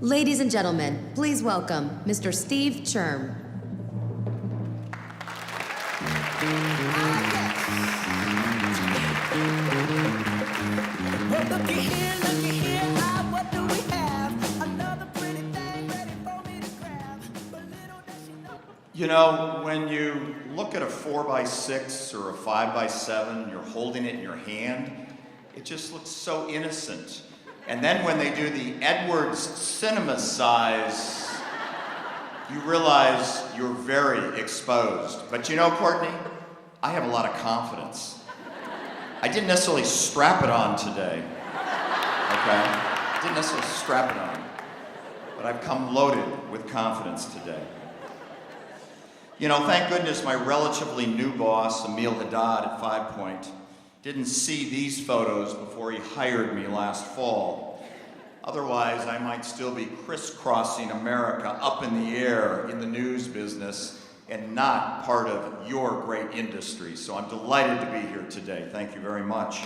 Ladies and gentlemen, please welcome Mr. Steve Churm. Well, looky here, what do we have? Another pretty thing ready for me to grab. But little does she know. You know, when you look at a 4x6 or a 5x7, you're holding it in your hand, it just looks so innocent. And then when they do the Edwards cinema size, you realize you're very exposed. But you know, Courtney, I have a lot of confidence. I didn't necessarily strap it on today, okay? I didn't necessarily strap it on, but I've come loaded with confidence today. You know, thank goodness my relatively new boss, Emil Haddad at 5 Point, didn't see these photos before he hired me last fall. Otherwise, I might still be crisscrossing America up in the air in the news business and not part of your great industry. So I'm delighted to be here today. Thank you very much.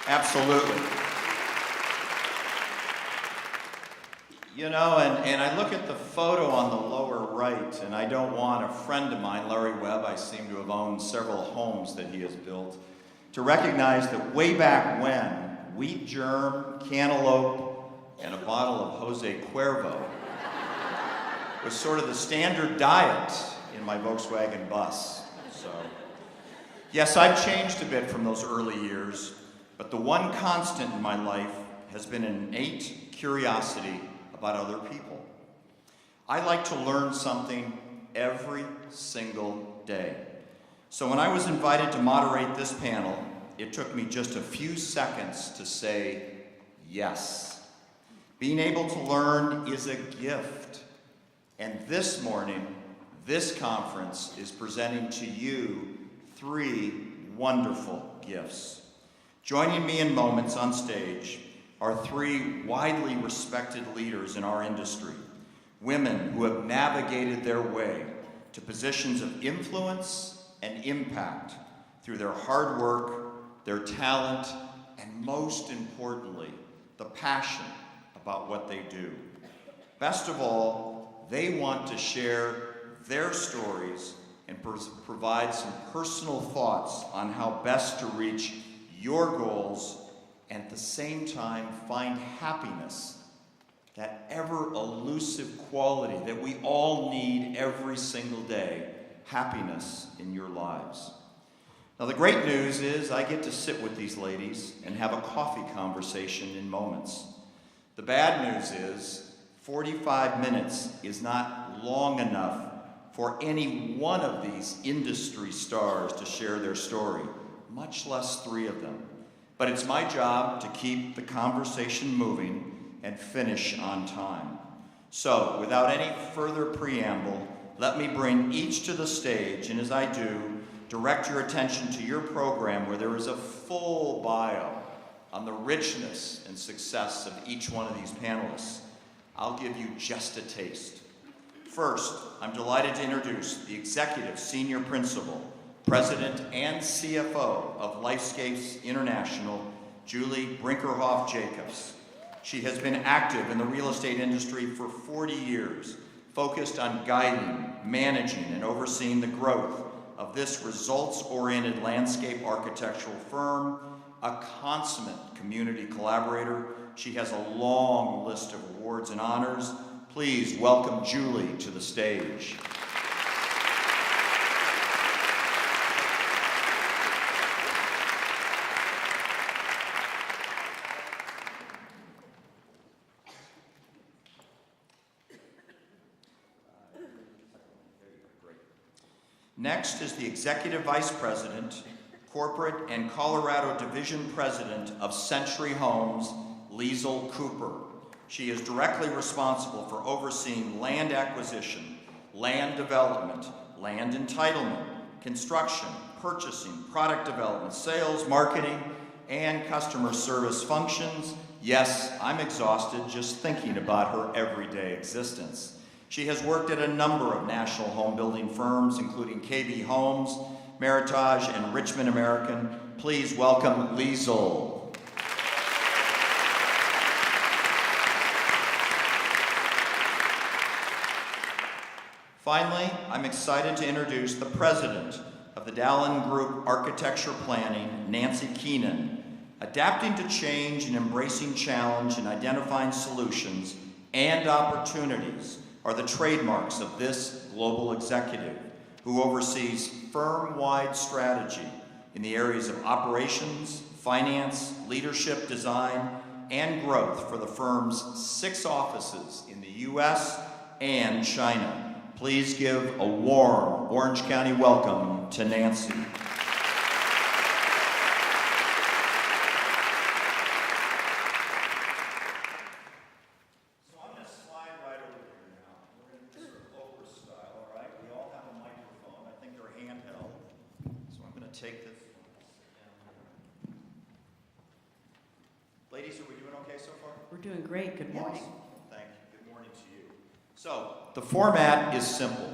Absolutely. You know, and I look at the photo on the lower right, and I don't want a friend of mine, Larry Webb, I seem to have owned several homes that he has built, to recognize that way back when, wheat germ, cantaloupe, and a bottle of Jose Cuervo was sort of the standard diet in my Volkswagen bus. So, yes, I've changed a bit from those early years, but the one constant in my life has been an innate curiosity about other people. I like to learn something every single day. So when I was invited to moderate this panel, it took me just a few seconds to say yes. Being able to learn is a gift. And this morning, this conference is presenting to you 3 wonderful gifts. Joining me in moments on stage are 3 widely respected leaders in our industry, women who have navigated their way to positions of influence and impact through their hard work, their talent, and most importantly, the passion about what they do. Best of all, they want to share their stories and provide some personal thoughts on how best to reach your goals and at the same time find happiness, that ever elusive quality that we all need every single day, happiness in your lives. Now the great news is I get to sit with these ladies and have a coffee conversation in moments. The bad news is 45 minutes is not long enough for any one of these industry stars to share their story, much less 3 of them. But it's my job to keep the conversation moving and finish on time. So, without any further preamble, let me bring each to the stage, and as I do, direct your attention to your program where there is a full bio on the richness and success of each one of these panelists. I'll give you just a taste. First, I'm delighted to introduce the Executive Senior Principal, President and CFO of Lifescapes International, Julie Brinkerhoff-Jacobs. She has been active in the real estate industry for 40 years, focused on guiding, managing, and overseeing the growth of this results-oriented landscape architectural firm, a consummate community collaborator. She has a long list of awards and honors. Please welcome Julie to the stage. Next is the Executive Vice President, Corporate and Colorado Division President of Century Homes, Liesl Cooper. She is directly responsible for overseeing land acquisition, land development, land entitlement, construction, purchasing, product development, sales, marketing, and customer service functions. Yes, I'm exhausted just thinking about her everyday existence. She has worked at a number of national home building firms, including KB Homes, Meritage, and Richmond American. Please welcome Liesl. Finally, I'm excited to introduce the president of the Dallin Group Architecture Planning, Nancy Keenan. Adapting to change and embracing challenge and identifying solutions and opportunities are the trademarks of this global executive who oversees firm-wide strategy in the areas of operations, finance, leadership, design, and growth for the firm's 6 offices in the U.S. and China. Please give a warm Orange County welcome to Nancy. Take this. Ladies, are we doing okay so far? We're doing great. Good morning. Yes. Thank you. Good morning to you. So, the format is simple.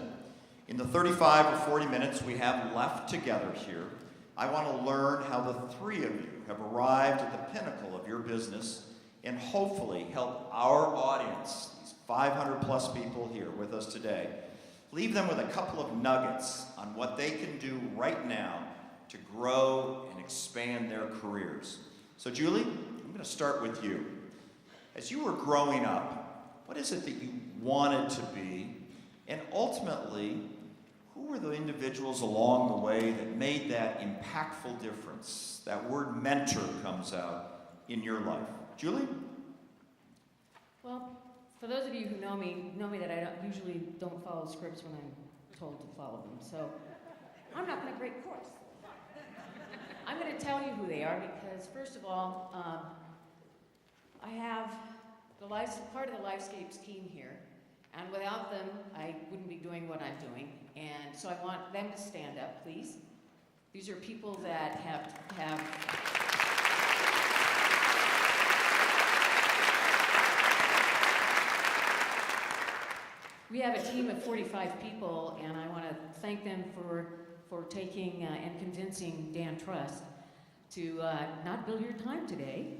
In the 35 or 40 minutes we have left together here, I want to learn how the 3 of you have arrived at the pinnacle of your business and hopefully help our audience, these 500 plus people here with us today, leave them with a couple of nuggets on what they can do right now to grow and expand their careers. So Julie, I'm going to start with you. As you were growing up, what is it that you wanted to be? And ultimately, who were the individuals along the way that made that impactful difference? That word mentor comes out in your life. Julie? Well, for those of you who know me that I usually don't follow scripts when I'm told to follow them. So I'm not going to break course. I'm going to tell you who they are because, first of all, I have part of the Lifescapes team here, and without them, I wouldn't be doing what I'm doing. And so I want them to stand up, please. These are people that have we have a team of 45 people, and I want to thank them for taking and convincing Dan Trust to not bill your time today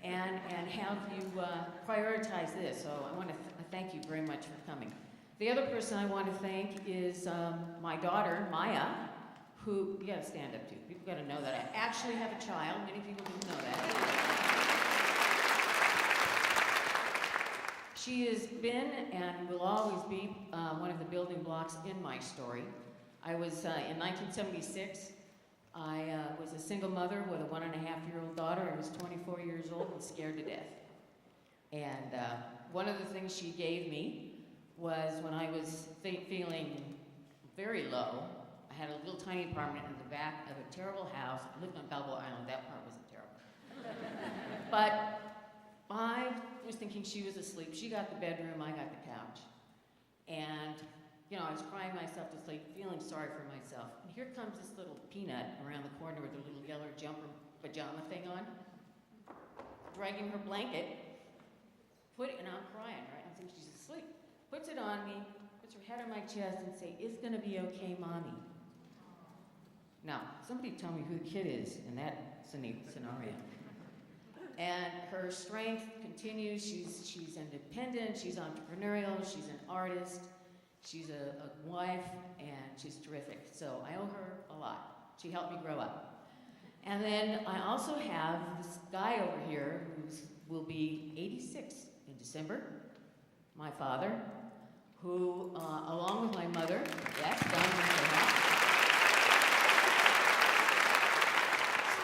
and have you prioritize this. So I want to thank you very much for coming. The other person I want to thank is my daughter, Maya, who, you got to stand up to. People got to know that I actually have a child. Many people didn't know that. She has been and will always be one of the building blocks in my story. I was, in 1976, I was a single mother with a 1.5-year-old daughter. I was 24 years old and scared to death. And one of the things she gave me was when I was feeling very low. I had a little tiny apartment in the back of a terrible house. I lived on Balboa Island. That part wasn't terrible. But I was thinking she was asleep. She got the bedroom, I got the couch. And you know, I was crying myself to sleep, feeling sorry for myself. And here comes this little peanut around the corner with her little yellow jumper pajama thing on, dragging her blanket, and I'm crying, right? I think she's asleep. Puts it on me, puts her head on my chest and say, "It's gonna be okay, Mommy." Now, somebody tell me who the kid is in that scenario. And her strength continues. She's independent, she's entrepreneurial, she's an artist. She's a wife, and she's terrific. So I owe her a lot. She helped me grow up. And then I also have this guy over here who will be 86 in December, my father, who, along with my mother, yes, Don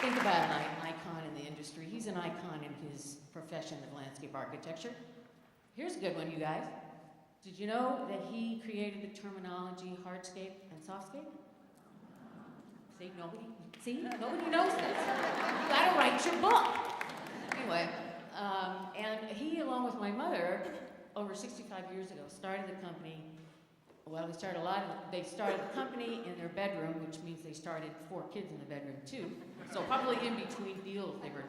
think about an icon in the industry. He's an icon in his profession of landscape architecture. Here's a good one, you guys. Did you know that he created the terminology hardscape and softscape? See, nobody knows this. You gotta write your book. Anyway, and he, along with my mother, over 65 years ago, started the company. Well, they started the company in their bedroom, which means they started 4 kids in the bedroom too. So probably in between deals, they were,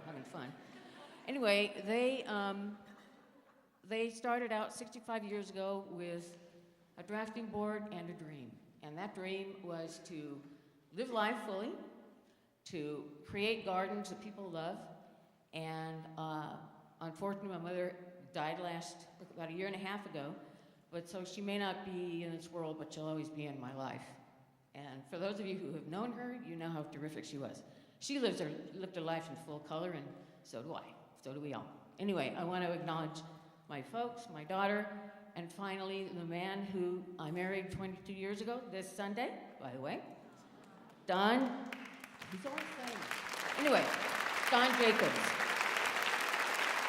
having fun. Anyway, they started out 65 years ago with a drafting board and a dream. And that dream was to live life fully, to create gardens that people love. And unfortunately, my mother died about a year and a half ago. But so she may not be in this world, but she'll always be in my life. And for those of you who have known her, you know how terrific she was. She lived her life in full color, and so do I. So do we all. Anyway, I want to acknowledge my folks, my daughter, and finally the man who I married 22 years ago, this Sunday, by the way. Don, he's always saying it. Anyway, Don Jacobs,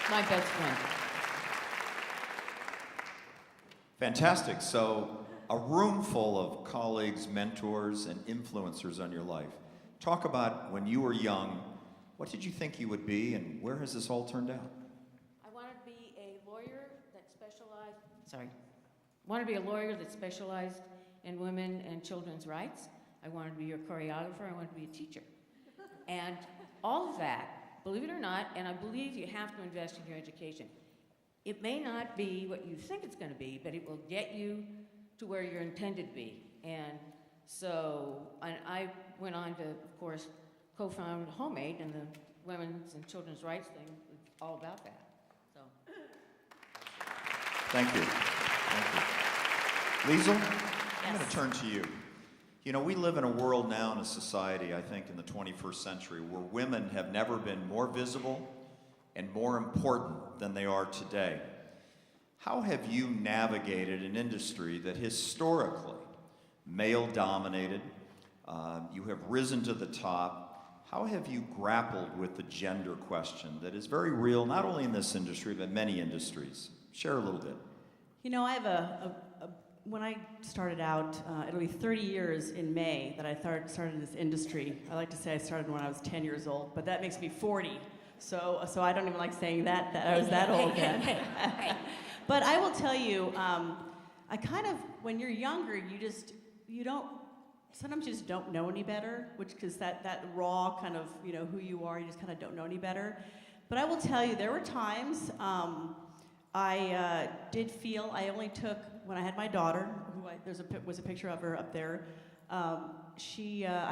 my best friend. Fantastic. So, a room full of colleagues, mentors, and influencers on your life. Talk about when you were young, what did you think you would be, and where has this all turned out? I wanted to be a lawyer that specialized in women and children's rights. I wanted to be a choreographer. I wanted to be a teacher. And all of that, believe it or not, and I believe you have to invest in your education. It may not be what you think it's going to be, but it will get you to where you're intended to be. And so I went on to, of course, co-found Homemade, and the women's and children's rights thing is all about that. So. Thank you. Thank you. Liesl, I'm going to turn to you. You know, we live in a world now, in a society, I think, in the 21st century, where women have never been more visible and more important than they are today. How have you navigated an industry that historically male-dominated? You have risen to the top. How have you grappled with the gender question that is very real, not only in this industry, but many industries? Share a little bit. You know, I have when I started out, it'll be 30 years in May that I started in this industry. I like to say I started when I was 10 years old, but that makes me 40. So I don't even like saying that I was that old then. But I will tell you, I kind of, when you're younger, sometimes you just don't know any better, because that raw kind of, who you are, you just kind of don't know any better. But I will tell you, there were times I did feel I only took, when I had my daughter, was a picture of her up there, I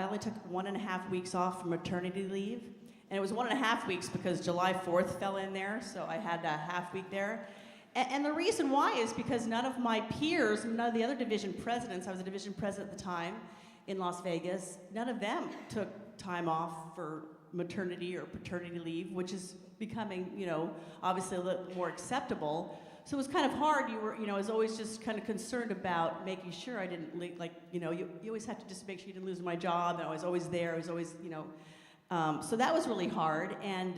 only took 1.5 weeks off from maternity leave. And it was 1.5 weeks because July 4th fell in there, so I had a half week there. And the reason why is because none of my peers, none of the other division presidents, I was a division president at the time in Las Vegas, none of them took time off for maternity or paternity leave, which is becoming, obviously a little more acceptable. So it was kind of hard. I was always just kind of concerned about making sure I didn't, you always have to just make sure you didn't lose my job, and I was always there, I was always, so that was really hard, and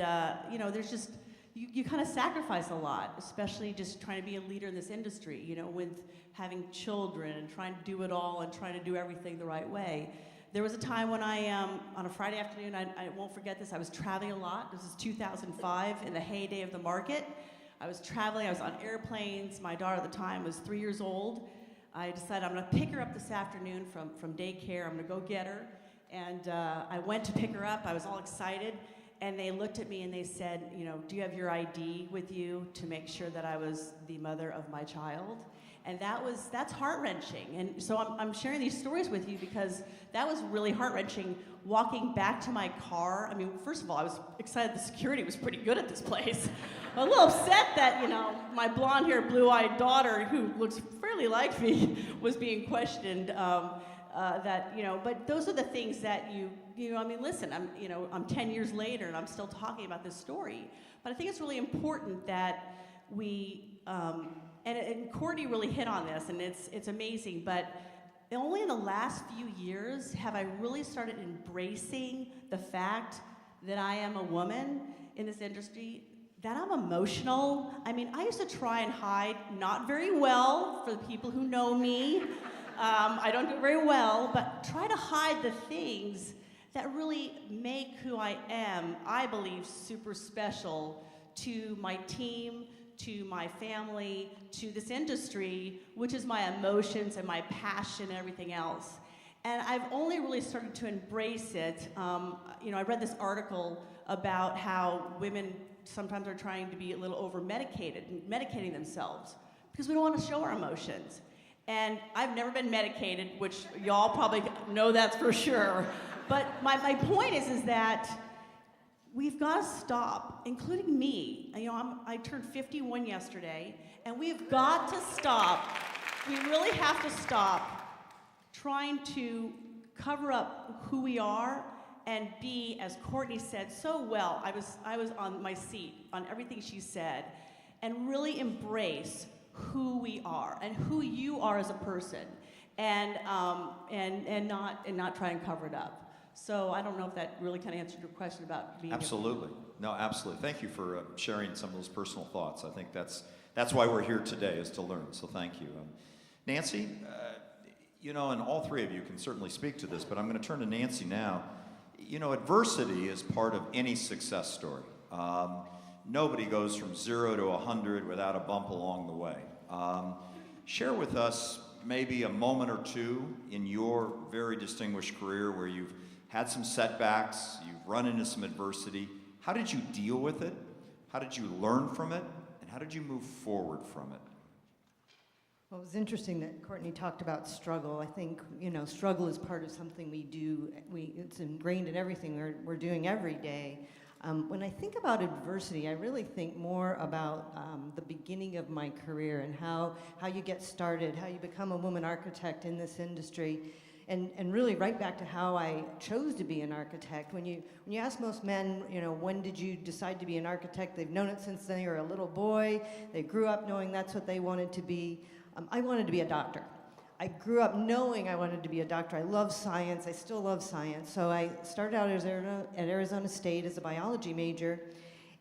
there's just, you kind of sacrifice a lot, especially just trying to be a leader in this industry, with having children and trying to do it all and trying to do everything the right way. There was a time when I, on a Friday afternoon, I won't forget this, I was traveling a lot. This is 2005, in the heyday of the market. I was traveling, I was on airplanes. My daughter at the time was 3 years old. I decided I'm gonna pick her up this afternoon from daycare. I'm gonna go get her. And I went to pick her up. I was all excited. And they looked at me and they said, do you have your ID with you to make sure that I was the mother of my child? And that's heart-wrenching. And so I'm sharing these stories with you because that was really heart-wrenching. Walking back to my car, first of all, I was excited the security was pretty good at this place. I'm a little upset that, my blonde-haired, blue-eyed daughter, who looks fairly like me, was being questioned. But those are the things that listen, I'm 10 years later and I'm still talking about this story. But I think it's really important that we, and Courtney really hit on this, and it's amazing, but only in the last few years have I really started embracing the fact that I am a woman in this industry, that I'm emotional. I used to try and hide, not very well for the people who know me. I don't do it very well, but try to hide the things that really make who I am, I believe, super special to my team, to my family, to this industry, which is my emotions and my passion and everything else. And I've only really started to embrace it. I read this article about how women sometimes are trying to be a little medicating themselves, because we don't want to show our emotions. And I've never been medicated, which y'all probably know that's for sure. But my point is that we've got to stop, including me. I turned 51 yesterday, and we've got to stop we really have to stop trying to cover up who we are and be, as Courtney said so well, I was on my seat on everything she said, and really embrace who we are and who you are as a person, and not try and cover it up. So I don't know if that really kind of answered your question about being. Absolutely. No, absolutely. Thank you for sharing some of those personal thoughts. I think that's why we're here today, is to learn. So thank you. Nancy, you know, and all three of you can certainly speak to this, but I'm going to turn to Nancy now. You know, adversity is part of any success story. Nobody goes from 0 to 100 without a bump along the way. Share with us maybe a moment or two in your very distinguished career where you've had some setbacks, you've run into some adversity. How did you deal with it? How did you learn from it? And how did you move forward from it? Well, it was interesting that Courtney talked about struggle. I think, you know, struggle is part of something we do. It's ingrained in everything we're doing every day. When I think about adversity, I really think more about the beginning of my career and how you get started, how you become a woman architect in this industry, and really right back to how I chose to be an architect. When you ask most men, you know, when did you decide to be an architect? They've known it since they were a little boy. They grew up knowing that's what they wanted to be. I wanted to be a doctor. I grew up knowing I wanted to be a doctor. I love science. I still love science. So I started out at Arizona State as a biology major,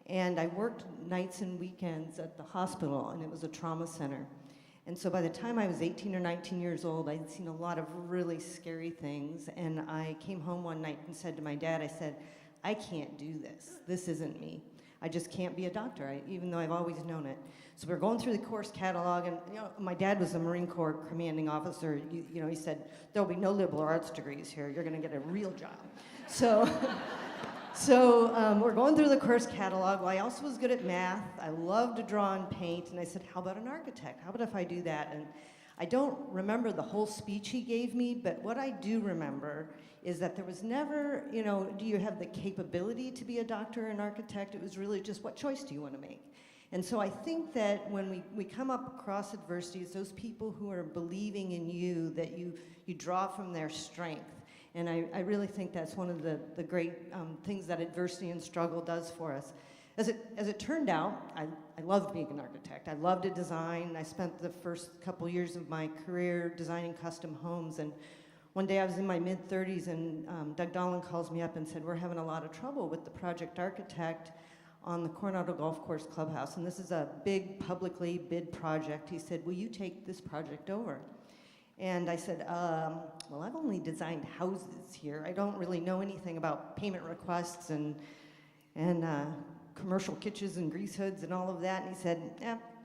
and I worked nights and weekends at the hospital, and it was a trauma center. And so by the time I was 18 or 19 years old, I'd seen a lot of really scary things, and I came home one night and said to my dad, I said, I can't do this. This isn't me. I just can't be a doctor, even though I've always known it. So we're going through the course catalog, and you know, my dad was a Marine Corps commanding officer. You know, he said, there'll be no liberal arts degrees here. You're going to get a real job. So, we're going through the course catalog. Well, I also was good at math. I loved to draw and paint, and I said, how about an architect? How about if I do that? And I don't remember the whole speech he gave me, but what I do remember is that there was never, you know, do you have the capability to be a doctor or an architect? It was really just, what choice do you want to make? And so I think that when we come up across adversities, those people who are believing in you, that you draw from their strength. And I really think that's one of the great things that adversity and struggle does for us. As it turned out, I loved being an architect. I loved to design. I spent the first couple years of my career designing custom homes. And one day I was in my mid-30s, and Doug Dolan calls me up and said, we're having a lot of trouble with the project architect on the Coronado Golf Course Clubhouse, and this is a big publicly bid project. He said, will you take this project over? And I said, well, I've only designed houses here. I don't really know anything about payment requests and commercial kitchens and grease hoods and all of that. And he said,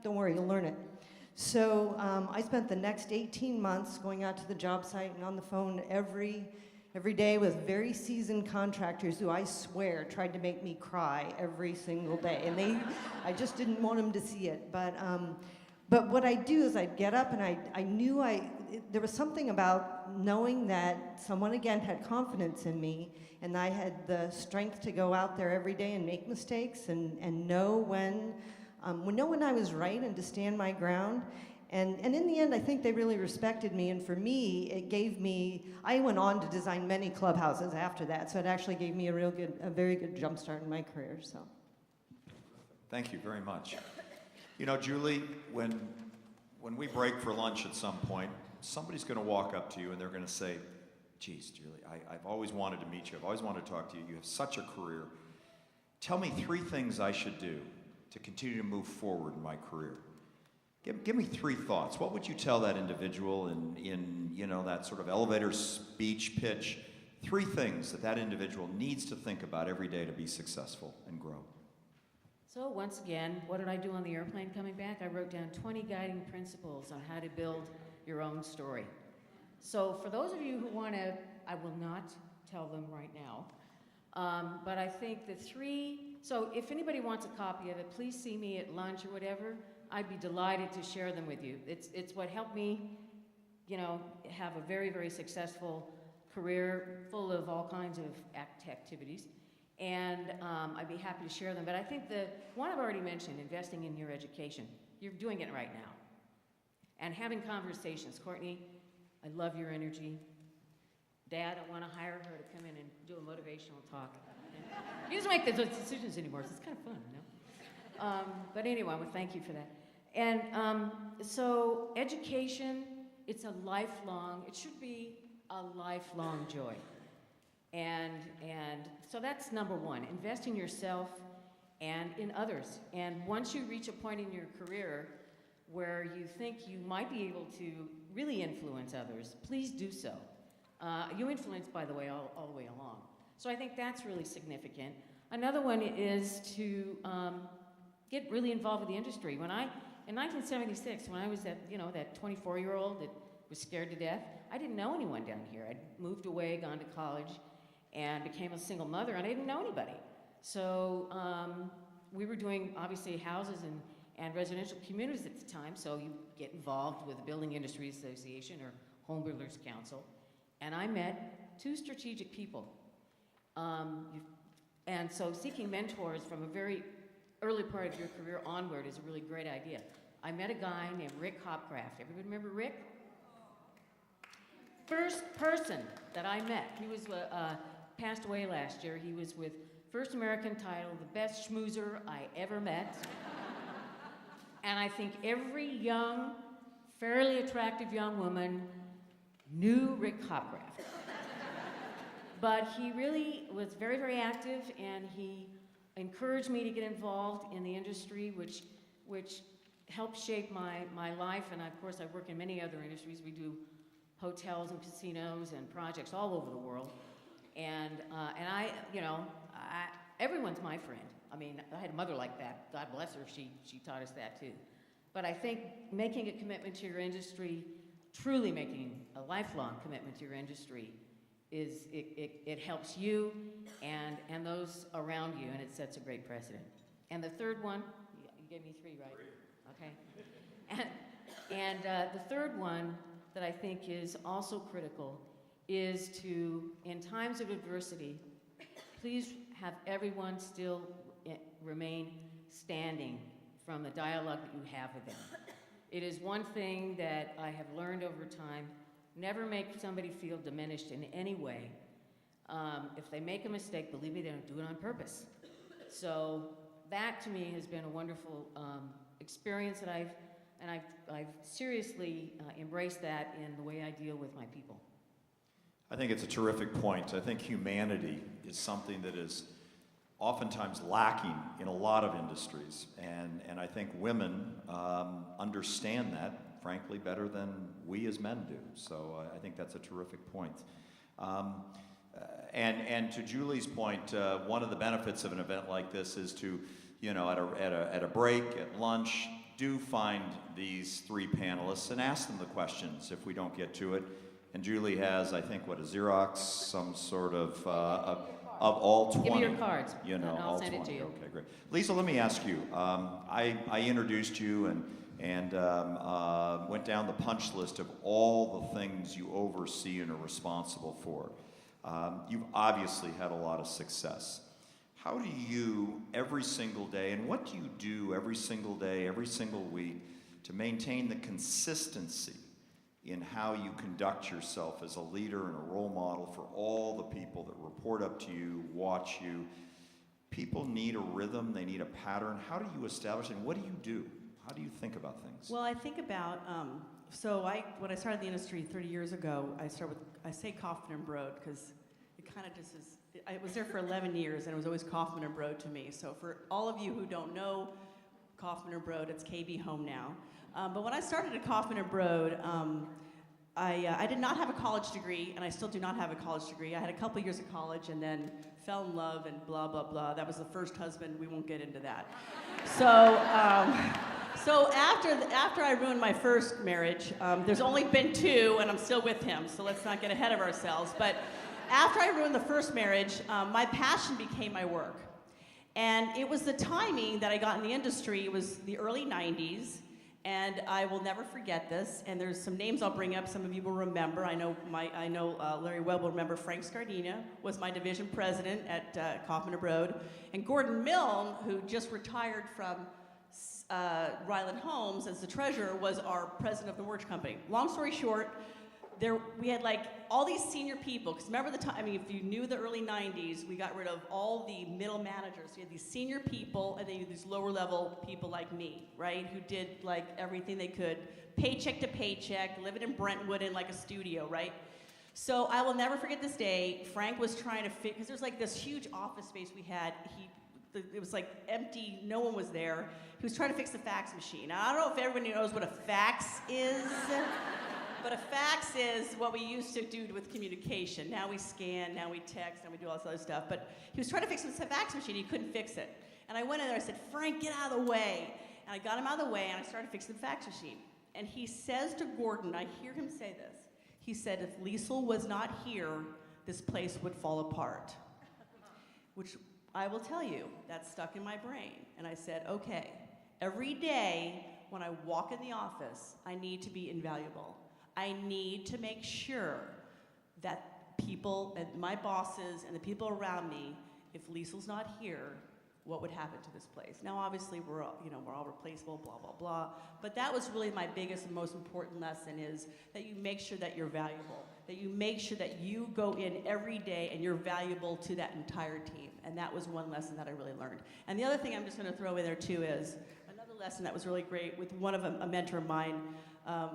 don't worry, you'll learn it. So I spent the next 18 months going out to the job site and on the phone every day with very seasoned contractors who I swear tried to make me cry every single day. And I just didn't want them to see it. But what I do is I'd get up and I knew there was something about knowing that someone again had confidence in me, and I had the strength to go out there every day and make mistakes and know when I was right and to stand my ground. And in the end, I think they really respected me, and for me, I went on to design many clubhouses after that, so it actually gave me a very good jump start in my career, so. Thank you very much. You know, Julie, when we break for lunch at some point, somebody's going to walk up to you and they're going to say, geez, Julie, I've always wanted to meet you. I've always wanted to talk to you. You have such a career. Tell me 3 things I should do to continue to move forward in my career. Give me 3 thoughts. What would you tell that individual in you know, that sort of elevator speech pitch? 3 things that individual needs to think about every day to be successful and grow. So once again, what did I do on the airplane coming back? I wrote down 20 guiding principles on how to build your own story. So for those of you who want to, I will not tell them right now, but I think the 3, so if anybody wants a copy of it, please see me at lunch or whatever. I'd be delighted to share them with you. It's what helped me, you know, have a very, very successful career full of all kinds of activities. And I'd be happy to share them. But I think the one I've already mentioned, investing in your education, you're doing it right now. and having conversations. Courtney, I love your energy. Dad, I want to hire her to come in and do a motivational talk. He doesn't make those decisions anymore, so it's kind of fun, you know? But anyway, well, thank you for that. And so education, it's a lifelong, it should be a lifelong joy. And so that's number one, invest in yourself and in others. And once you reach a point in your career where you think you might be able to really influence others, please do so. You influence, by the way, all the way along. So I think that's really significant. Another one is to get really involved with the industry. In 1976, when I was that 24-year-old that was scared to death, I didn't know anyone down here. I'd moved away, gone to college, and became a single mother, and I didn't know anybody. So we were doing, obviously, houses and residential communities at the time, so you get involved with the Building Industry Association or Home Builders Council, and I met two strategic people. And so seeking mentors from a very early part of your career onward is a really great idea. I met a guy named Rick Hopcraft. Everybody remember Rick? First person that I met, he was passed away last year. He was with First American title, the best schmoozer I ever met. And I think every young, fairly attractive young woman knew Rick Hopcraft. But he really was very, very active, and he encouraged me to get involved in the industry, which helped shape my life. And of course, I work in many other industries. We do hotels and casinos and projects all over the world. And everyone's my friend. I mean, I had a mother like that. God bless her, she taught us that too. But I think making a commitment to your industry, truly making a lifelong commitment to your industry, it helps you and those around you, and it sets a great precedent. And the third one, you gave me three, right? Okay. And the third one that I think is also critical is to, in times of adversity, please have everyone still remain standing from the dialogue that you have with them. It is one thing that I have learned over time. Never make somebody feel diminished in any way. If they make a mistake, believe me, they don't do it on purpose. So that to me has been a wonderful experience that I've seriously embraced that in the way I deal with my people. I think it's a terrific point. I think humanity is something that is oftentimes lacking in a lot of industries, and I think women understand that, frankly, better than we as men do. So I think that's a terrific point. And to Julie's point, one of the benefits of an event like this is to, at a break, at lunch, do find these three panelists and ask them the questions if we don't get to it. And Julie has, I think, a Xerox, some sort of all 20. Give me your cards, and I'll all send 20. it to you. Okay, great. Lisa, let me ask you. I introduced you and went down the punch list of all the things you oversee and are responsible for. You've obviously had a lot of success. How do you, every single day, and what do you do every single day, every single week, to maintain the consistency in how you conduct yourself as a leader and a role model for all the people that report up to you, watch you? People need a rhythm, they need a pattern. How do you establish it, and what do you do? How do you think about things? Well, I think about, when I started the industry 30 years ago, I say Kaufman and Broad because it kind of just is, I was there for 11 years and it was always Kaufman and Broad to me. So for all of you who don't know Kaufman and Broad, it's KB Home now. But when I started at Kaufman and Broad, I did not have a college degree, and I still do not have a college degree. I had a couple years of college and then fell in love and blah, blah, blah. That was the first husband. We won't get into that. So after I ruined my first marriage, there's only been two, and I'm still with him, so let's not get ahead of ourselves. But after I ruined the first marriage, my passion became my work. And it was the timing that I got in the industry. It was the early 90s, and I will never forget this. And there's some names I'll bring up. Some of you will remember. I know Larry Webb will remember. Frank Scardina was my division president at Kaufman & Broad. And Gordon Milne, who just retired from Ryland Holmes, as the treasurer, was our president of the merch company. Long story short, we had like all these senior people, because remember the time, I mean, if you knew the early 90s, we got rid of all the middle managers. We had these senior people, and then you had these lower level people like me, right, who did like everything they could, paycheck to paycheck, living in Brentwood in like a studio, right? So I will never forget this day. Frank was trying to fit, because there's like this huge office space we had. It was like empty, no one was there. He was trying to fix the fax machine. Now, I don't know if everybody knows what a fax is, but a fax is what we used to do with communication. Now we scan, now we text, now we do all this other stuff. But he was trying to fix the fax machine, he couldn't fix it. And I went in there, I said, Frank, get out of the way. And I got him out of the way, and I started fixing the fax machine. And he says to Gordon, I hear him say this, he said, if Liesl was not here, this place would fall apart. Which I will tell you, that stuck in my brain. And I said, okay, every day when I walk in the office, I need to be invaluable. I need to make sure that people, and my bosses and the people around me, if Liesl's not here, what would happen to this place? Now, obviously, we're all replaceable, blah, blah, blah. But that was really my biggest and most important lesson, is that you make sure that you're valuable, that you make sure that you go in every day and you're valuable to that entire team. And that was one lesson that I really learned. And the other thing I'm just going to throw in there, too, is another lesson that was really great with one of a mentor of mine,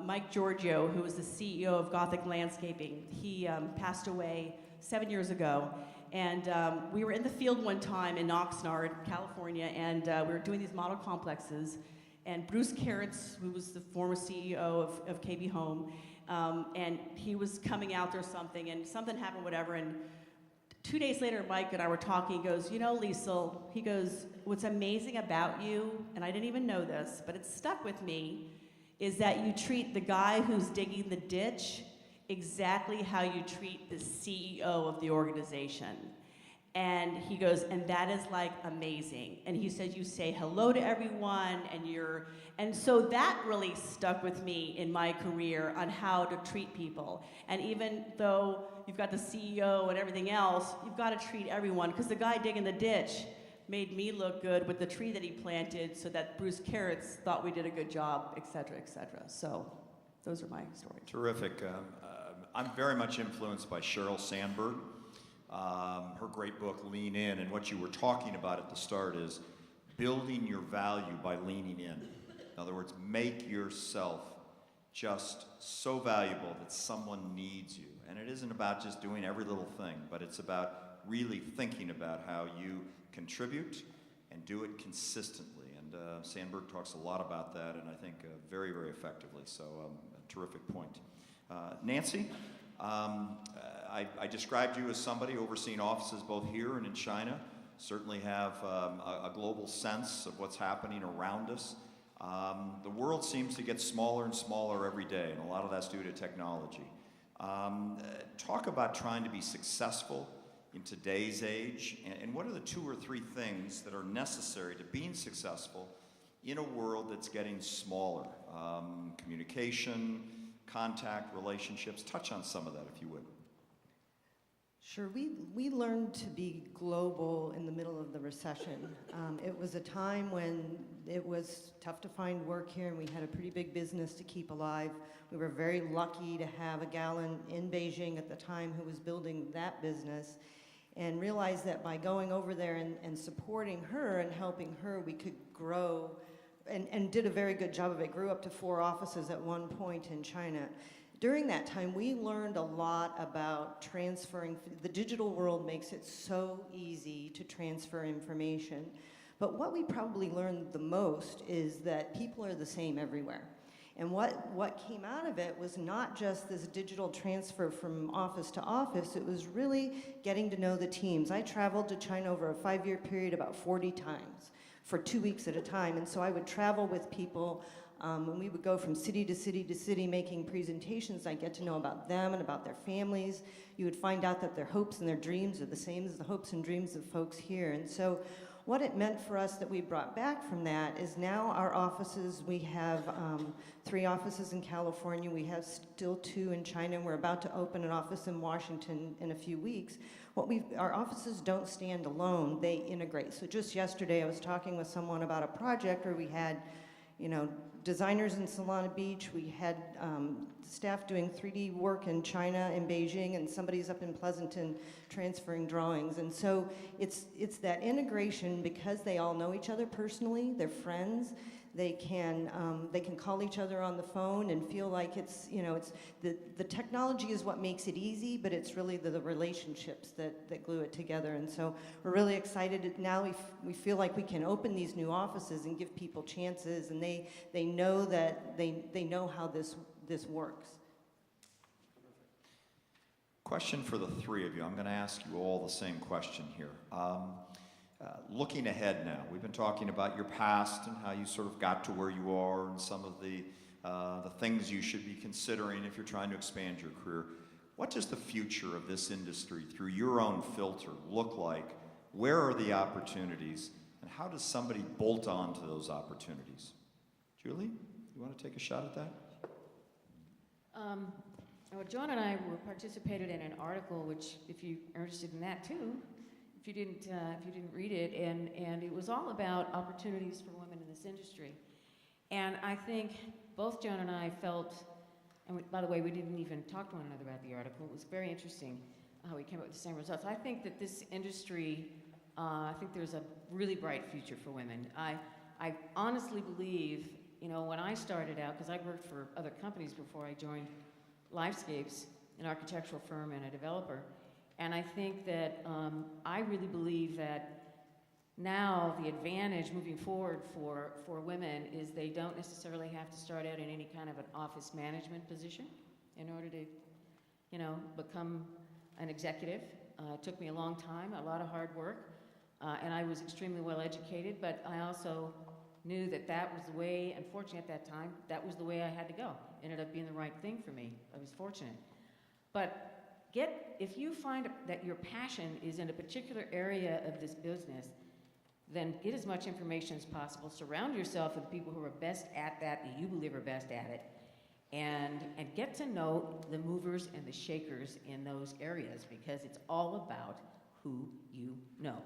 Mike Giorgio, who was the CEO of Gothic Landscaping. He passed away 7 years ago. And we were in the field one time in Oxnard, California, and we were doing these model complexes. And Bruce Carrots, who was the former CEO of KB Home, and he was coming out there something, and something happened, whatever. And 2 days later, Mike and I were talking. He goes, you know, Liesl, he goes, what's amazing about you, and I didn't even know this, but it stuck with me, is that you treat the guy who's digging the ditch exactly how you treat the CEO of the organization. And he goes, and that is like amazing. And he said, you say hello to everyone, and so that really stuck with me in my career on how to treat people. And even though you've got the CEO and everything else, you've got to treat everyone, because the guy digging the ditch made me look good with the tree that he planted, so that Bruce Carrots thought we did a good job, et cetera, et cetera. So those are my stories. Terrific. I'm very much influenced by Sheryl Sandberg. Her great book, Lean In, and what you were talking about at the start is building your value by leaning in. In other words, make yourself just so valuable that someone needs you. And it isn't about just doing every little thing, but it's about really thinking about how you contribute and do it consistently. And Sandberg talks a lot about that, and I think very, very effectively. So, a terrific point. Nancy, I described you as somebody overseeing offices both here and in China. Certainly have a global sense of what's happening around us. The world seems to get smaller and smaller every day, and a lot of that's due to technology. Talk about trying to be successful in today's age, and what are the 2 or 3 things that are necessary to being successful in a world that's getting smaller? Communication, contact, relationships. Touch on some of that, if you would. Sure. We learned to be global in the middle of the recession. It was a time when it was tough to find work here, and we had a pretty big business to keep alive. We were very lucky to have a gal in Beijing at the time who was building that business, and realized that by going over there and supporting her and helping her, we could grow, and did a very good job of it. Grew up to 4 offices at one point in China. During that time, we learned a lot about transferring. The digital world makes it so easy to transfer information. But what we probably learned the most is that people are the same everywhere. And what came out of it was not just this digital transfer from office to office, it was really getting to know the teams. I traveled to China over a 5-year period about 40 times for 2 weeks at a time. And so I would travel with people, and we would go from city to city to city making presentations. I'd get to know about them and about their families. You would find out that their hopes and their dreams are the same as the hopes and dreams of folks here. And so what it meant for us that we brought back from that is now our offices, we have 3 offices in California, we have still 2 in China, and we're about to open an office in Washington in a few weeks. Our offices don't stand alone, they integrate. So just yesterday I was talking with someone about a project where we had you know, designers in Solana Beach. We had staff doing 3D work in China, in Beijing, and somebody's up in Pleasanton transferring drawings. And so it's that integration, because they all know each other personally, they're friends. They can call each other on the phone and feel like it's, you know, it's the technology is what makes it easy, but it's really the relationships that glue it together. And so we're really excited. Now we feel like we can open these new offices and give people chances, and they know that they know how this works. Question for the three of you. I'm going to ask you all the same question here. Looking ahead now, we've been talking about your past and how you sort of got to where you are, and some of the things you should be considering if you're trying to expand your career. What does the future of this industry, through your own filter, look like? Where are the opportunities, and how does somebody bolt on to those opportunities? Julie, you want to take a shot at that? Well, John and I participated in an article, which, if you're interested in that too, if you didn't read it, and it was all about opportunities for women in this industry. And I think both Joan and I felt, and by the way, we didn't even talk to one another about the article. It was very interesting how we came up with the same results. I think that this industry, I think there's a really bright future for women. I honestly believe, you know, when I started out, because I worked for other companies before I joined Lifescapes, an architectural firm and a developer, and I think that I really believe that now the advantage moving forward for women is they don't necessarily have to start out in any kind of an office management position in order to, you know, become an executive. It took me a long time, a lot of hard work, and I was extremely well educated, but I also knew that that was the way, unfortunately at that time, that was the way I had to go. Ended up being the right thing for me. I was fortunate. But if you find that your passion is in a particular area of this business, then get as much information as possible. Surround yourself with people who are best at that, and you believe are best at it, and get to know the movers and the shakers in those areas, because it's all about who you know.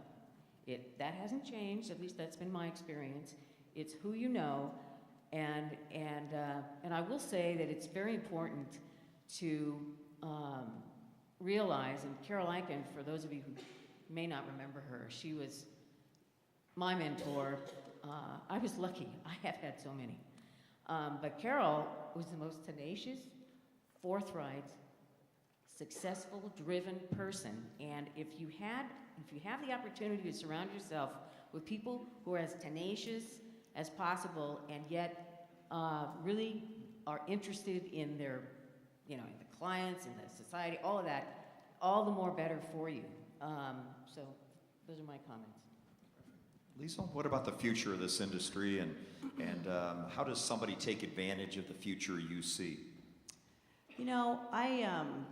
That hasn't changed, at least that's been my experience. It's who you know, and I will say that it's very important to realize, and Carol Eichen, for those of you who may not remember her, she was my mentor. I was lucky. I have had so many. But Carol was the most tenacious, forthright, successful, driven person. And if you have the opportunity to surround yourself with people who are as tenacious as possible, and yet really are interested in their, you know, in the clients, in the society, all of that, all the more better for you. So those are my comments. Lisa, what about the future of this industry, and how does somebody take advantage of the future you see? You know, I'm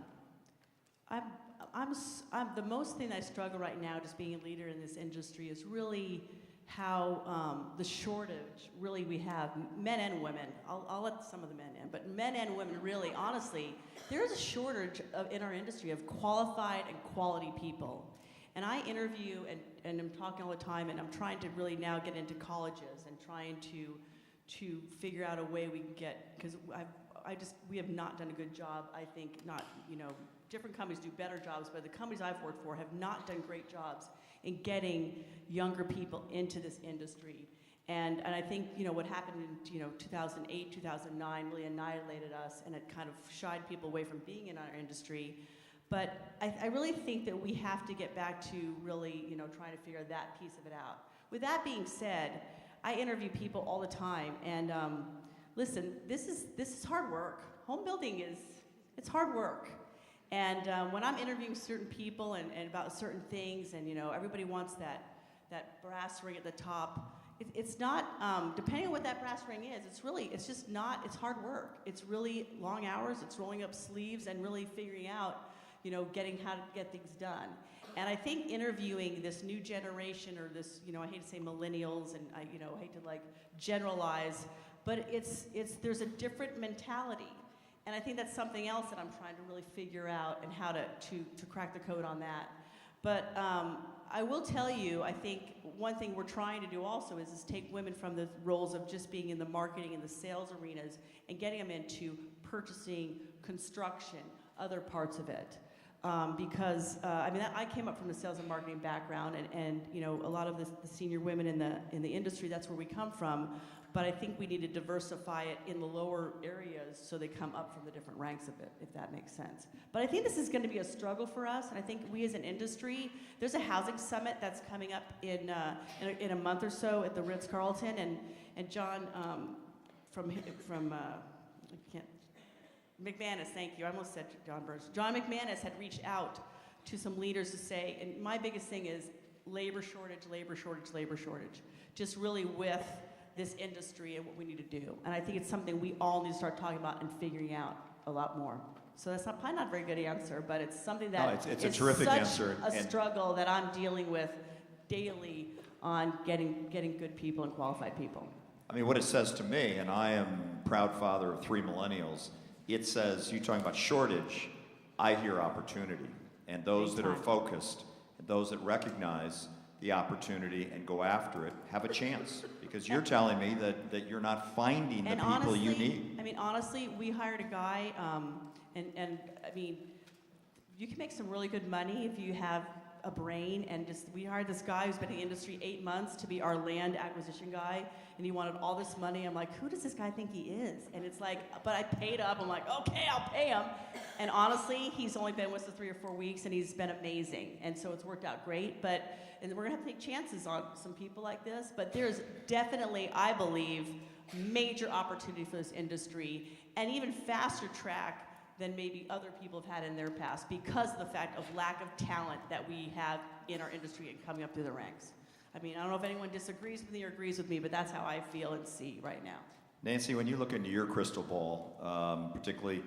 the most thing I struggle right now, just being a leader in this industry, is really how the shortage really we have, men and women. I'll let some of the men in, but men and women really, honestly, there is a shortage in our industry of qualified and quality people. And I interview and I'm talking all the time, and I'm trying to really now get into colleges and trying to figure out a way we can get, because we have not done a good job, I think, not, you know, different companies do better jobs, but the companies I've worked for have not done great jobs in getting younger people into this industry. And I think, you know, what happened in, you know, 2008, 2009 really annihilated us, and it kind of shied people away from being in our industry. But I really think that we have to get back to really, you know, trying to figure that piece of it out. With that being said, I interview people all the time, and listen, this is hard work. Home building it's hard work. And when I'm interviewing certain people and about certain things, and, you know, everybody wants that brass ring at the top, it's not, depending on what that brass ring is, it's just not, it's hard work. It's really long hours, it's rolling up sleeves and really figuring out, you know, getting how to get things done. And I think interviewing this new generation, or this, you know, I hate to say millennials, and I hate to like generalize, but there's a different mentality. And I think that's something else that I'm trying to really figure out, and how to crack the code on that. But I will tell you, I think one thing we're trying to do also is take women from the roles of just being in the marketing and the sales arenas and getting them into purchasing, construction, other parts of it. Because I mean, I came up from the sales and marketing background, and you know, a lot of the senior women in the industry, that's where we come from. But I think we need to diversify it in the lower areas so they come up from the different ranks of it, if that makes sense. But I think this is going to be a struggle for us, and I think we as an industry, there's a housing summit that's coming up in a month or so at the Ritz-Carlton, and John McManus, thank you. I almost said John Burns. John McManus had reached out to some leaders to say, and my biggest thing is labor shortage, labor shortage, labor shortage. Just really with this industry and what we need to do. And I think it's something we all need to start talking about and figuring out a lot more. So that's probably not a very good answer, but it's something that it's a terrific answer. A struggle that I'm dealing with daily on getting good people and qualified people. I mean, what it says to me, and I am proud father of 3 millennials, it says, you talking about shortage, I hear opportunity. And those that are focused, and those that recognize the opportunity and go after it, have a chance. Because you're telling me that you're not finding the people you need. I mean, honestly, we hired a guy, and I mean, you can make some really good money if you have a brain, and we hired this guy who's been in the industry 8 months to be our land acquisition guy, and he wanted all this money. I'm like, who does this guy think he is? And it's like, but I paid up. I'm like, okay, I'll pay him. And honestly, he's only been with us 3 or 4 weeks, and he's been amazing. And so it's worked out great. And we're gonna have to take chances on some people like this. But there's definitely, I believe, major opportunity for this industry, and even faster track than maybe other people have had in their past because of the fact of lack of talent that we have in our industry and coming up through the ranks. I mean, I don't know if anyone disagrees with me or agrees with me, but that's how I feel and see right now. Nancy, when you look into your crystal ball, particularly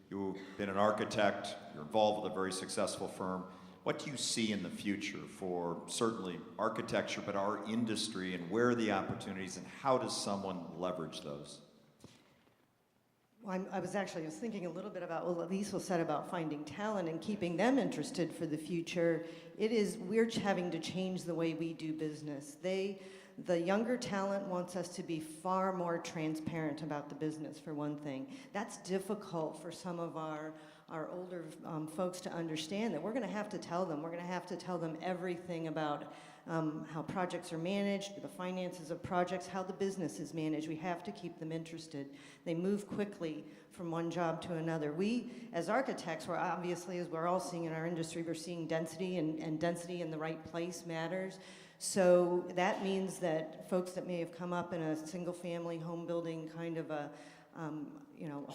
you've been an architect, you're involved with a very successful firm, what do you see in the future for certainly architecture, but our industry, and where are the opportunities, and how does someone leverage those? Well, I was thinking a little bit about what Liesl said about finding talent and keeping them interested for the future. We're having to change the way we do business. The younger talent wants us to be far more transparent about the business, for one thing. That's difficult for some of our older folks to understand, that we're going to have to tell them. We're going to have to tell them everything about how projects are managed, the finances of projects, how the business is managed. We have to keep them interested. They move quickly from one job to another. We, as architects, we're obviously, as we're all seeing in our industry, we're seeing density, and density in the right place matters. So that means that folks that may have come up in a single-family home building kind of a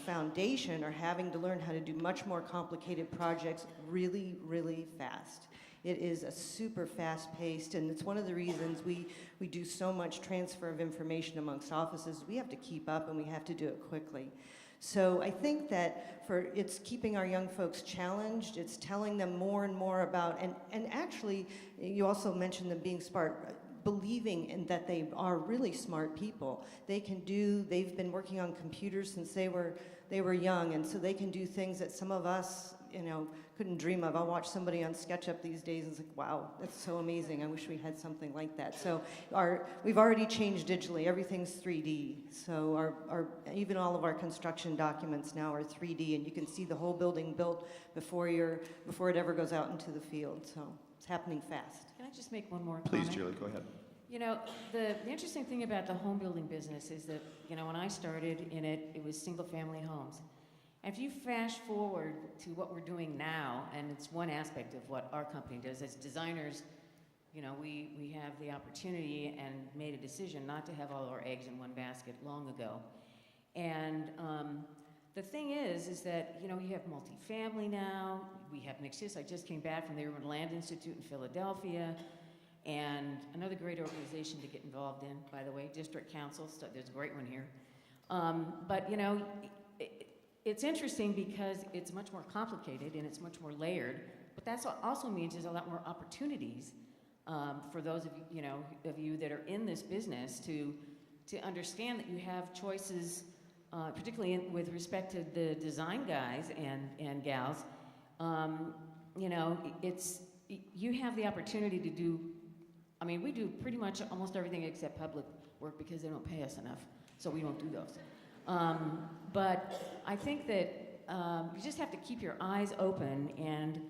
foundation are having to learn how to do much more complicated projects really, really fast. It is a super fast-paced, and it's one of the reasons we do so much transfer of information amongst offices. We have to keep up, and we have to do it quickly. So I think that it's keeping our young folks challenged. It's telling them more and more about, and actually, you also mentioned them being smart, believing in that they are really smart people. They've been working on computers since they were young, and so they can do things that some of us, couldn't dream of. I'll watch somebody on SketchUp these days and it's like, wow, that's so amazing. I wish we had something like that. So we've already changed digitally. Everything's 3D. So even all of our construction documents now are 3D, and you can see the whole building built before it ever goes out into the field. So it's happening fast. Can I just make one more Please, comment? Julie, go ahead. The interesting thing about the home building business is that, when I started in it, it was single-family homes. If you fast forward to what we're doing now, and it's one aspect of what our company does, as designers, we have the opportunity and made a decision not to have all our eggs in one basket long ago. And the thing is that, you have multifamily now, we have mixed use. I just came back from the Urban Land Institute in Philadelphia, and another great organization to get involved in, by the way, District Council, there's a great one here. But, it's interesting because it's much more complicated and it's much more layered, but that also means there's a lot more opportunities for those of you that are in this business to understand that you have choices, particularly with respect to the design guys and gals. you have the opportunity to do, I mean, we do pretty much almost everything except public work because they don't pay us enough, so we don't do those. But I think that you just have to keep your eyes open, and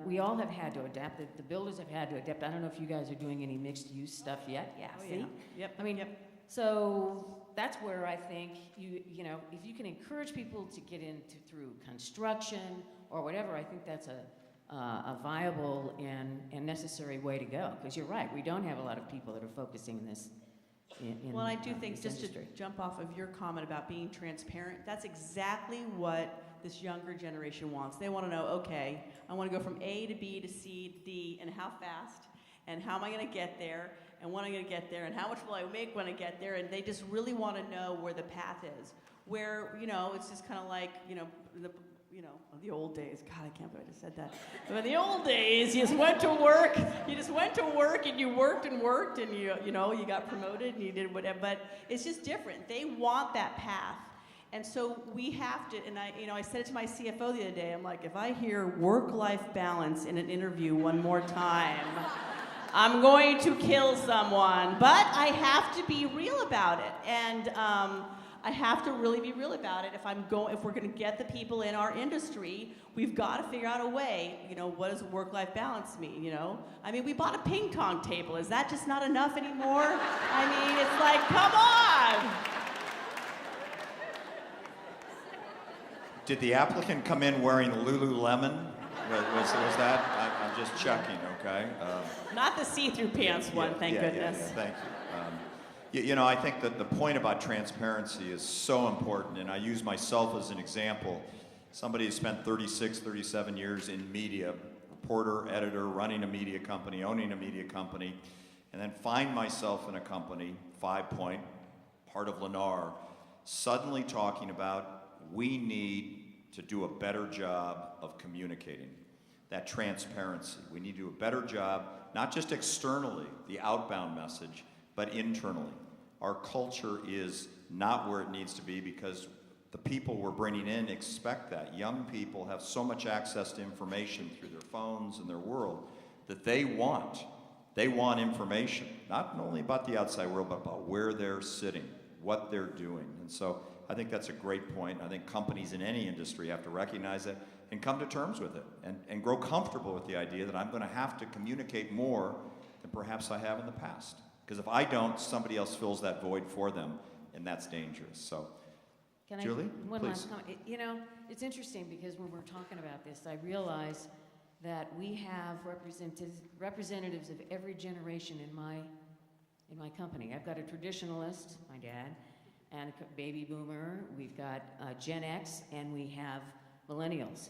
we all have had to adapt. The builders have had to adapt. I don't know if you guys are doing any mixed-use stuff yet. Yeah, Oh, see? yeah. Yep. I mean, so that's where I think you know, if you can encourage people to get into through construction or whatever, I think that's a viable and necessary way to go. Because you're right, we don't have a lot of people that are focusing in this. Well, I do think, this just industry. to jump off of your comment about being transparent, that's exactly what this younger generation wants. They want to know, okay, I want to go from A to B to C to D, and how fast, and how am I going to get there, and when I'm going to get there, and how much will I make when I get there, and they just really want to know where the path is. Where, you know, it's just kind of like, you know, the old days. God, I can't believe I just said that. But in the old days, you just went to work. You just went to work, and you worked, and you know, you got promoted, and you did whatever. But it's just different. They want that path. And so we have to, and I said it to my CFO the other day, I'm like, if I hear work-life balance in an interview one more time, I'm going to kill someone. But I have to be real about it. And I have to really be real about it. If we're going to get the people in our industry, we've got to figure out a way. You know, what does work-life balance mean? You know, I mean, we bought a ping pong table. Is that just not enough anymore? I mean, it's like, come on. Did the applicant come in wearing Lululemon? Was that? I'm just checking, okay? Not the see-through pants one, thank goodness. Yeah, thank you. You know, I think that the point about transparency is so important, and I use myself as an example. Somebody who spent 36, 37 years in media, reporter, editor, running a media company, owning a media company, and then find myself in a company, 5 Point, part of Lennar, suddenly talking about we need to do a better job of communicating. That transparency. We need to do a better job, not just externally, the outbound message, but internally. Our culture is not where it needs to be because the people we're bringing in expect that. Young people have so much access to information through their phones and their world that they want information, not only about the outside world, but about where they're sitting, what they're doing. And so I think that's a great point. I think companies in any industry have to recognize it and come to terms with it and grow comfortable with the idea that I'm going to have to communicate more than perhaps I have in the past. Because if I don't, somebody else fills that void for them, and that's dangerous. So, Can Julie, one please. last comment. You know, it's interesting because when we're talking about this, I realize that we have representatives of every generation in my company. I've got a traditionalist, my dad, and a baby boomer. We've got Gen X, and we have millennials.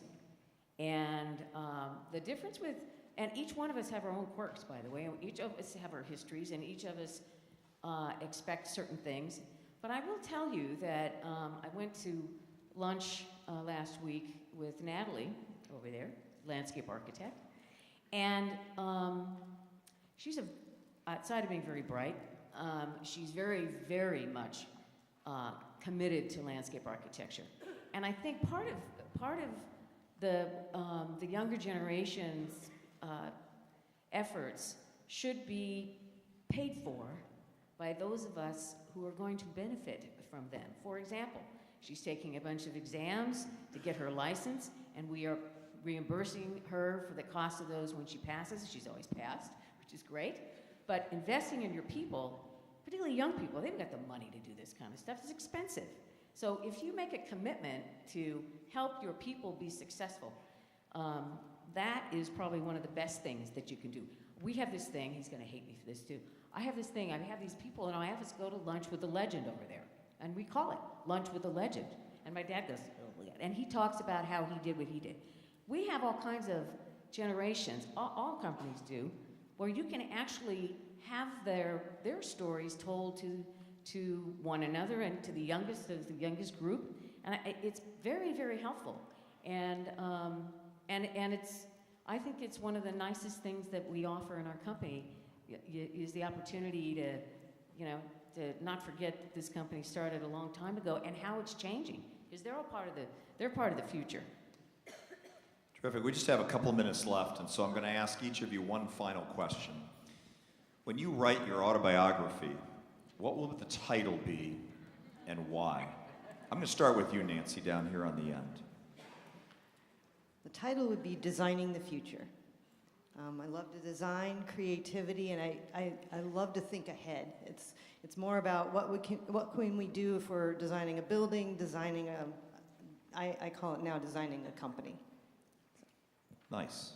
And the difference with, and each one of us have our own quirks, by the way. Each of us have our histories, and each of us expect certain things. But I will tell you that I went to lunch last week with Natalie over there, landscape architect, and she's outside of being very bright, she's very, very much committed to landscape architecture. And I think part of the younger generation's efforts should be paid for by those of us who are going to benefit from them. For example, she's taking a bunch of exams to get her license, and we are reimbursing her for the cost of those when she passes. She's always passed, which is great. But investing in your people, particularly young people, they've got the money to do this kind of stuff. It's expensive. So if you make a commitment to help your people be successful, that is probably one of the best things that you can do. We have this thing, he's gonna hate me for this too. I have this thing, I have these people in my office go to lunch with a legend over there. And we call it lunch with a legend. And my dad goes, oh, yeah. And he talks about how he did what he did. We have all kinds of generations, all companies do, where you can actually have their stories told to one another and to the youngest of the youngest group. And it's very, very helpful. And it's, I think it's one of the nicest things that we offer in our company is the opportunity to not forget that this company started a long time ago and how it's changing, because they're part of the future. Terrific. We just have a couple of minutes left, and so I'm going to ask each of you one final question. When you write your autobiography, what will the title be and why? I'm going to start with you, Nancy, down here on the end. The title would be Designing the Future. I love to design, creativity, and I love to think ahead. It's more about what can we do if we're designing a building, designing I call it now designing a company. Nice.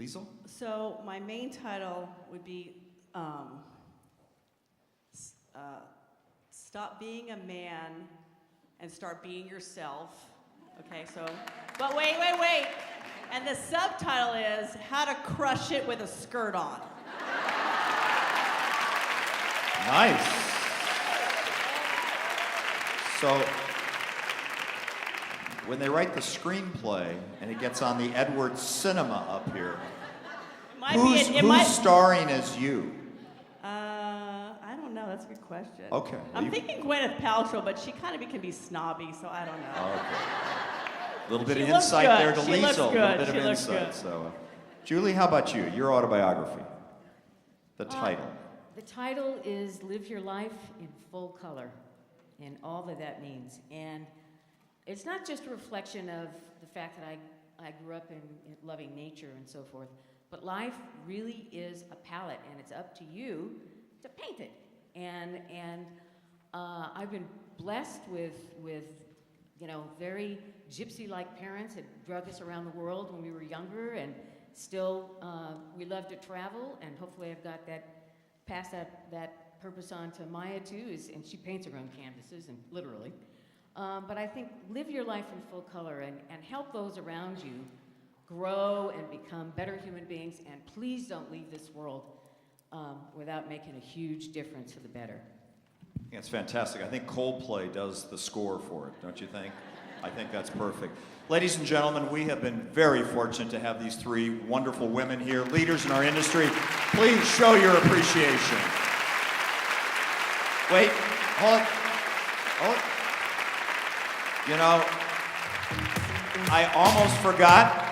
Liesl? So my main title would be Stop Being a Man and Start Being Yourself. Okay, so, but wait. And the subtitle is How to Crush It with a Skirt On. Nice. So, when they write the screenplay and it gets on the Edwards Cinema up here, who's starring as you? I don't know. That's a good question. Okay. I'm thinking Gwyneth Paltrow, but she kind of can be snobby, so I don't know. Okay. A little bit She of looks insight good. there to She Liesl. looks A little good. bit She of looks insight. good. So, Julie, how about you? Your autobiography. The title. The title is Live Your Life in Full Color, and all that means. And it's not just a reflection of the fact that I grew up in loving nature and so forth, but life really is a palette, and it's up to you to paint it. And I've been blessed with very gypsy-like parents that drug us around the world when we were younger, and still we love to travel, and hopefully I've got passed that purpose on to Maya too, and she paints her own canvases, and literally. But I think live your life in full color and help those around you grow and become better human beings, and please don't leave this world without making a huge difference for the better. Yeah, it's fantastic. I think Coldplay does the score for it, don't you think? I think that's perfect. Ladies and gentlemen, we have been very fortunate to have these three wonderful women here, leaders in our industry. Please show your appreciation. Wait, hold it. You know, I almost forgot.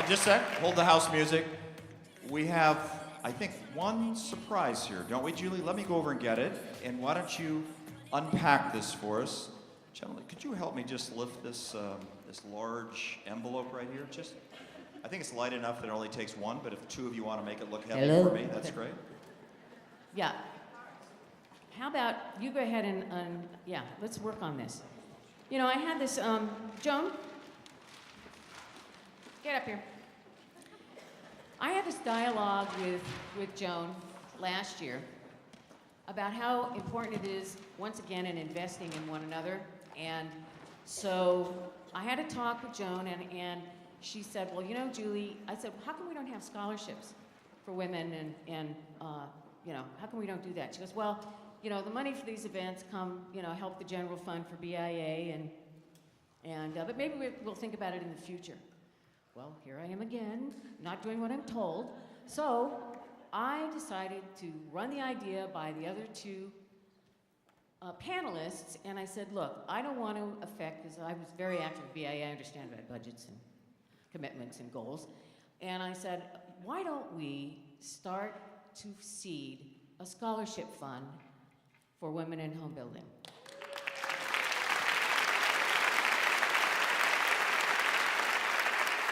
Just a sec, hold the house music. We have, I think, one surprise here, don't we, Julie? Let me go over and get it. And why don't you unpack this for us? Gentlemen, could you help me just lift this this large envelope right here? I think it's light enough that it only takes one, but if two of you want to make it look heavy for me, that's great. Yeah. How about you go ahead and let's work on this. You know, I had this, Joan, get up here. I had this dialogue with Joan last year about how important it is, once again, in investing in one another. And so I had a talk with Joan, and she said, well, you know, Julie, I said, how come we don't have scholarships for women, and how come we don't do that? She goes, well, you know, the money for these events help the general fund for BIA, but maybe we'll think about it in the future. Well, here I am again, not doing what I'm told. So I decided to run the idea by the other two panelists, and I said, look, I don't want to affect, because I was very active at BIA, I understand about budgets and commitments and goals, and I said, why don't we start to seed a scholarship fund for women in home building?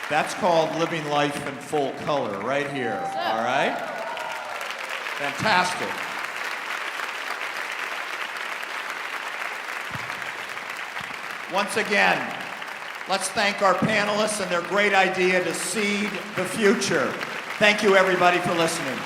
That's called living life in full color right here, all right? Fantastic. Once again, let's thank our panelists and their great idea to seed the future. Thank you, everybody, for listening.